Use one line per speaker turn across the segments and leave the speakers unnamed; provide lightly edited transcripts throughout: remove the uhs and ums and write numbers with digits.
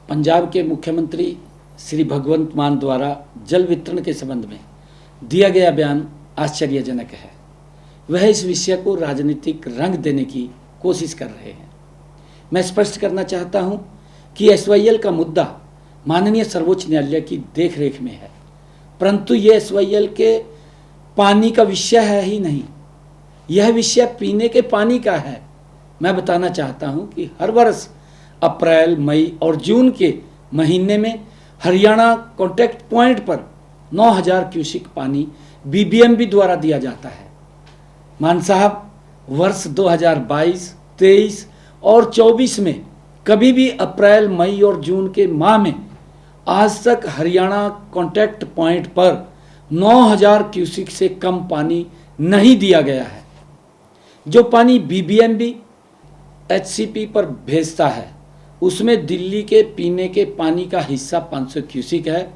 पंजाब के मुख्यमंत्री श्री भगवंत मान द्वारा जल वितरण के संबंध में दिया गया बयान आश्चर्यजनक है। वह इस विषय को राजनीतिक रंग देने की कोशिश कर रहे हैं। मैं स्पष्ट करना चाहता हूं कि एसवाईएल का मुद्दा माननीय सर्वोच्च न्यायालय की देखरेख में है, परंतु यह एसवाईएल के पानी का विषय है ही नहीं, यह विषय पीने के पानी का है। मैं बताना चाहता हूं कि हर वर्ष अप्रैल, मई और जून के महीने में हरियाणा कॉन्टैक्ट पॉइंट पर 9000 क्यूसिक पानी बीबीएमबी द्वारा दिया जाता है। मान साहब, वर्ष 2022, 23 और 24 में कभी भी अप्रैल, मई और जून के माह में आज तक हरियाणा कॉन्टैक्ट पॉइंट पर 9000 क्यूसिक से कम पानी नहीं दिया गया है। जो पानी बीबीएमबी एचसीपी पर भेजता है उसमें दिल्ली के पीने के पानी का हिस्सा 500 क्यूसिक है,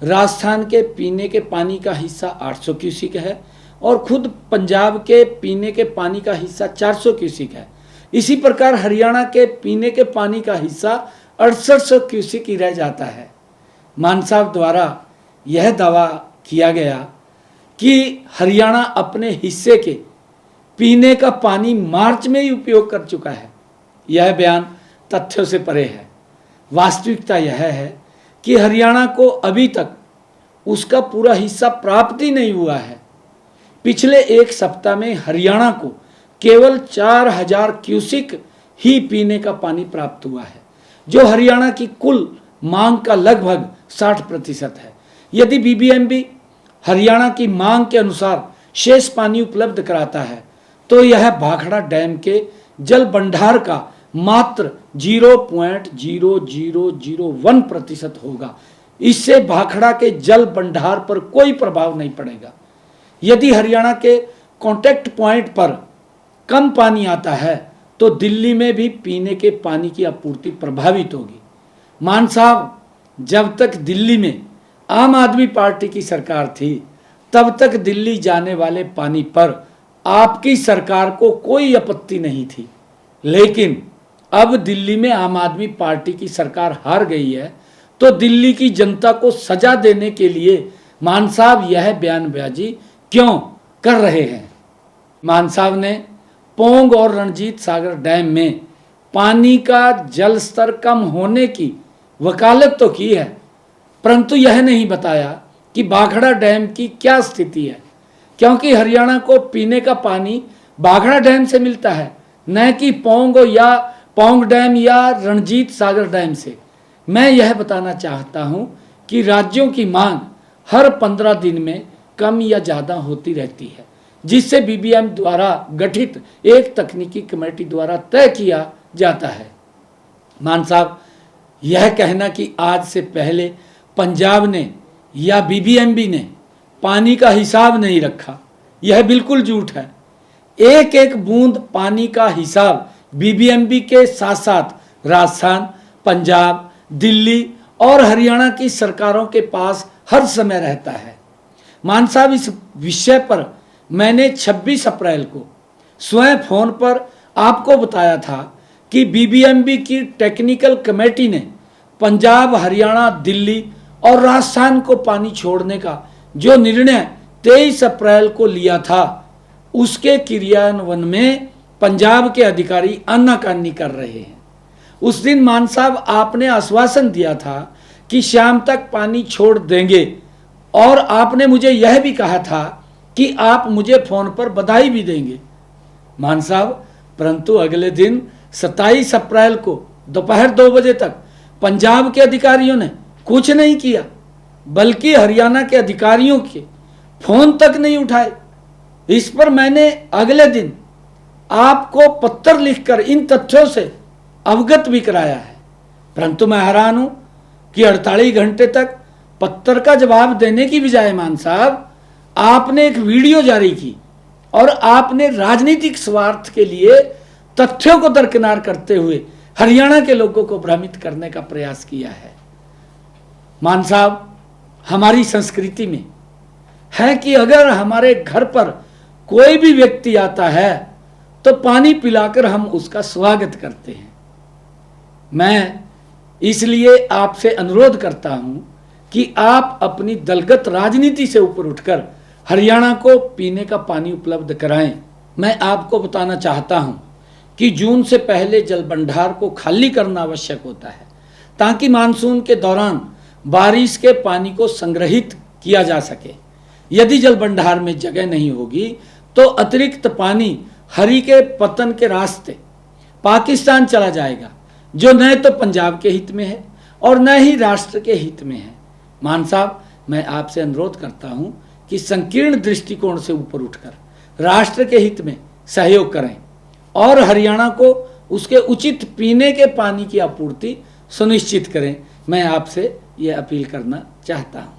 राजस्थान के पीने के पानी का हिस्सा 800 क्यूसिक है और खुद पंजाब के पीने के पानी का हिस्सा 400 क्यूसिक है। इसी प्रकार हरियाणा के पीने के पानी का हिस्सा 6800 क्यूसिक ही रह जाता है। मान साहब द्वारा यह दावा किया गया कि हरियाणा अपने हिस्से के पीने का पानी मार्च में ही उपयोग कर चुका है। यह बयान तथ्यों से परे है। वास्तविकता यह है कि हरियाणा को अभी तक उसका पूरा हिस्सा प्राप्त ही नहीं हुआ है। पिछले एक सप्ताह में हरियाणा को केवल 4000 क्यूसिक ही पीने का पानी प्राप्त हुआ है, जो हरियाणा की कुल मांग का लगभग 60% है। यदि बीबीएमबी हरियाणा की मांग के अनुसार शेष पानी उपलब्ध कराता है तो यह भाखड़ा डैम के जल भंडार का मात्र 0.0001% होगा। इससे भाखड़ा के जल भंडार पर कोई प्रभाव नहीं पड़ेगा। यदि हरियाणा के कॉन्टैक्ट पॉइंट पर कम पानी आता है तो दिल्ली में भी पीने के पानी की आपूर्ति प्रभावित होगी। मान साहब, जब तक दिल्ली में आम आदमी पार्टी की सरकार थी तब तक दिल्ली जाने वाले पानी पर आपकी सरकार को कोई आपत्ति नहीं थी, लेकिन अब दिल्ली में आम आदमी पार्टी की सरकार हार गई है तो दिल्ली की जनता को सजा देने के लिए मान साहब यह बयानबाजी क्यों कर रहे हैं। मान साहब ने पोंग और रणजीत सागर डैम में पानी का जल स्तर कम होने की वकालत तो की है, परंतु यह नहीं बताया कि भाखड़ा डैम की क्या स्थिति है, क्योंकि हरियाणा को पीने का पानी भाखड़ा डैम से मिलता है, न कि पोंग डैम या रणजीत सागर डैम से। मैं यह बताना चाहता हूं कि राज्यों की मांग हर 15 दिन में कम या ज़्यादा होती रहती है, जिससे बीबीएम द्वारा गठित एक तकनीकी कमेटी द्वारा तय किया जाता है। मान साहब, यह कहना कि आज से पहले पंजाब ने या बीबीएमबी ने पानी का हिसाब नहीं रखा, यह बिल्कुल झूठ है। एक एक बूंद पानी का हिसाब बीबीएमबी के साथ साथ राजस्थान, पंजाब, दिल्ली और हरियाणा की सरकारों के पास हर समय रहता है। मान साहब, इस विषय पर मैंने 26 अप्रैल को स्वयं फोन पर आपको बताया था कि बीबीएमबी की टेक्निकल कमेटी ने पंजाब, हरियाणा, दिल्ली और राजस्थान को पानी छोड़ने का जो निर्णय 23 अप्रैल को लिया था उसके क्रियान्वयन में पंजाब के अधिकारी आनाकानी कर रहे हैं। उस दिन मान साहब आपने आश्वासन दिया था कि शाम तक पानी छोड़ देंगे और आपने मुझे यह भी कहा था कि आप मुझे फोन पर बधाई भी देंगे। मान साहब, परंतु अगले दिन 27 अप्रैल को दोपहर 2 बजे तक पंजाब के अधिकारियों ने कुछ नहीं किया, बल्कि हरियाणा के अधिकारियों के फोन तक नहीं उठाए। इस पर मैंने अगले दिन आपको पत्र लिखकर इन तथ्यों से अवगत भी कराया है, परंतु मैं हैरान हूं कि 48 घंटे तक पत्र का जवाब देने की बजाय मान साहब आपने एक वीडियो जारी की और आपने राजनीतिक स्वार्थ के लिए तथ्यों को दरकिनार करते हुए हरियाणा के लोगों को भ्रमित करने का प्रयास किया है। मान साहब, हमारी संस्कृति में है कि अगर हमारे घर पर कोई भी व्यक्ति आता है तो पानी पिलाकर हम उसका स्वागत करते हैं। मैं इसलिए आपसे अनुरोध करता हूं कि आप अपनी दलगत राजनीति से ऊपर उठकर हरियाणा को पीने का पानी उपलब्ध कराएं। मैं आपको बताना चाहता हूं कि जून से पहले जल भंडार को खाली करना आवश्यक होता है ताकि मानसून के दौरान बारिश के पानी को संग्रहित किया जा सके। यदि जल भंडार में जगह नहीं होगी तो अतिरिक्त पानी हरि के पतन के रास्ते पाकिस्तान चला जाएगा, जो न तो पंजाब के हित में है और न ही राष्ट्र के हित में है। मान साहब, मैं आपसे अनुरोध करता हूं कि संकीर्ण दृष्टिकोण से ऊपर उठकर राष्ट्र के हित में सहयोग करें और हरियाणा को उसके उचित पीने के पानी की आपूर्ति सुनिश्चित करें। मैं आपसे यह अपील करना चाहता हूं।